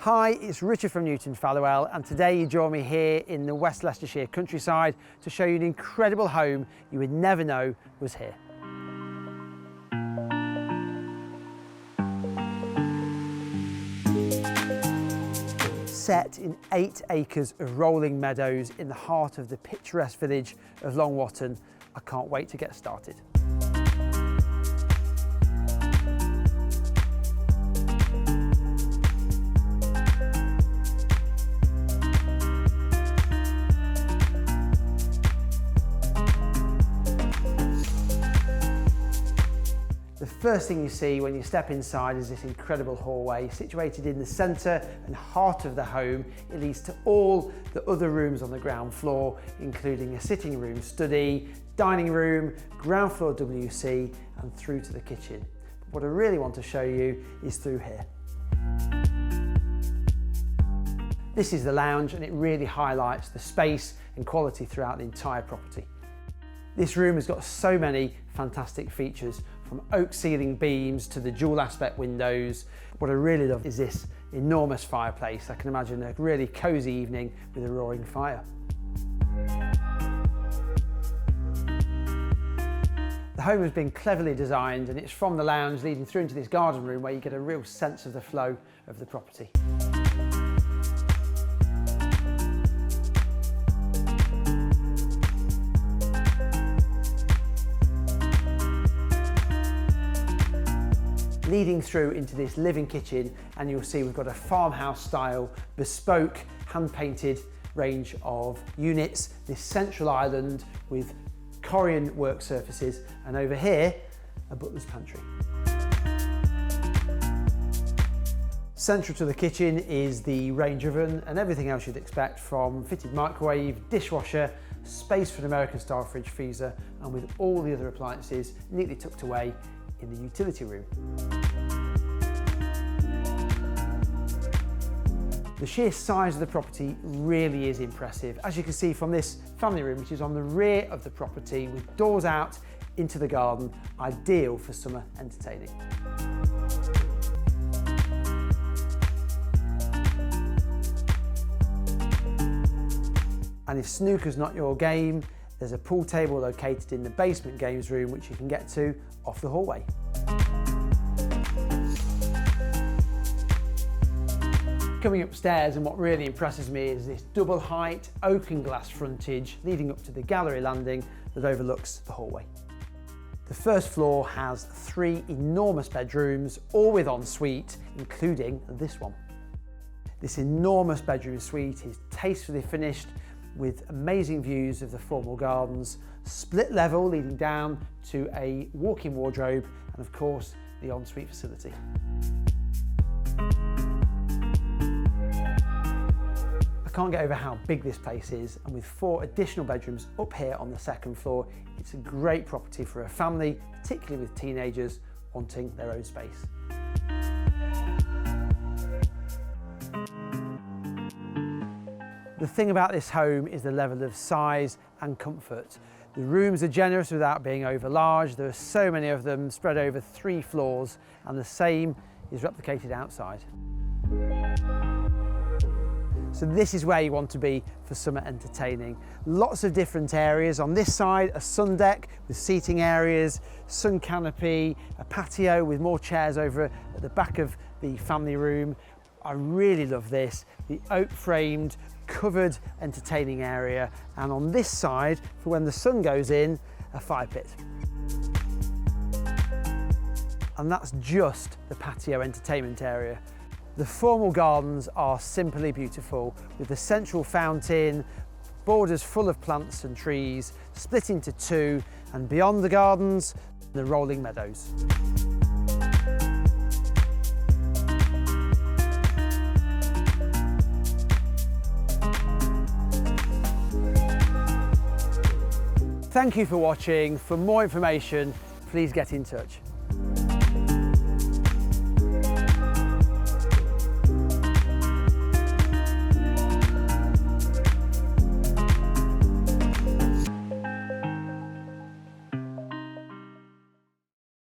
Hi, it's Richard from Newton Fallowell, and today you join me here in the West Leicestershire countryside to show you an incredible home you would never know was here. Set in 8 acres of rolling meadows in the heart of the picturesque village of Whatton, I can't wait to get started. The first thing you see when you step inside is this incredible hallway situated in the centre and heart of the home. It leads to all the other rooms on the ground floor, including a sitting room, study, dining room, ground floor WC and through to the kitchen. But what I really want to show you is through here. This is the lounge and it really highlights the space and quality throughout the entire property. This room has got so many fantastic features, from oak ceiling beams to the dual aspect windows. What I really love is this enormous fireplace. I can imagine a really cosy evening with a roaring fire. The home has been cleverly designed and it's from the lounge leading through into this garden room where you get a real sense of the flow of the property. Leading through into this living kitchen, and you'll see we've got a farmhouse style, bespoke, hand-painted range of units, this central island with Corian work surfaces, and over here, a butler's pantry. Central to the kitchen is the range oven and everything else you'd expect, from fitted microwave, dishwasher, space for an American style fridge freezer, and with all the other appliances neatly tucked away in the utility room. The sheer size of the property really is impressive, as you can see from this family room, which is on the rear of the property with doors out into the garden, ideal for summer entertaining. And if snooker's not your game, there's a pool table located in the basement games room which you can get to off the hallway. Coming upstairs, and what really impresses me is this double height oak and glass frontage leading up to the gallery landing that overlooks the hallway. The first floor has 3 enormous bedrooms, all with ensuite, including this one. This enormous bedroom suite is tastefully finished with amazing views of the formal gardens, split level leading down to a walk-in wardrobe, and of course the ensuite facility. I can't get over how big this place is, and with 4 additional bedrooms up here on the second floor, it's a great property for a family, particularly with teenagers wanting their own space. The thing about this home is the level of size and comfort. The rooms are generous without being over large. There are so many of them spread over 3 floors, and the same is replicated outside. So this is where you want to be for summer entertaining. Lots of different areas. On this side, a sun deck with seating areas, sun canopy, a patio with more chairs over at the back of the family room. I really love this, the oak framed, covered entertaining area, and on this side, for when the sun goes in, a fire pit. And that's just the patio entertainment area. The formal gardens are simply beautiful, with the central fountain, borders full of plants and trees, split into 2, and beyond the gardens, the rolling meadows. Thank you for watching. For more information, please get in touch.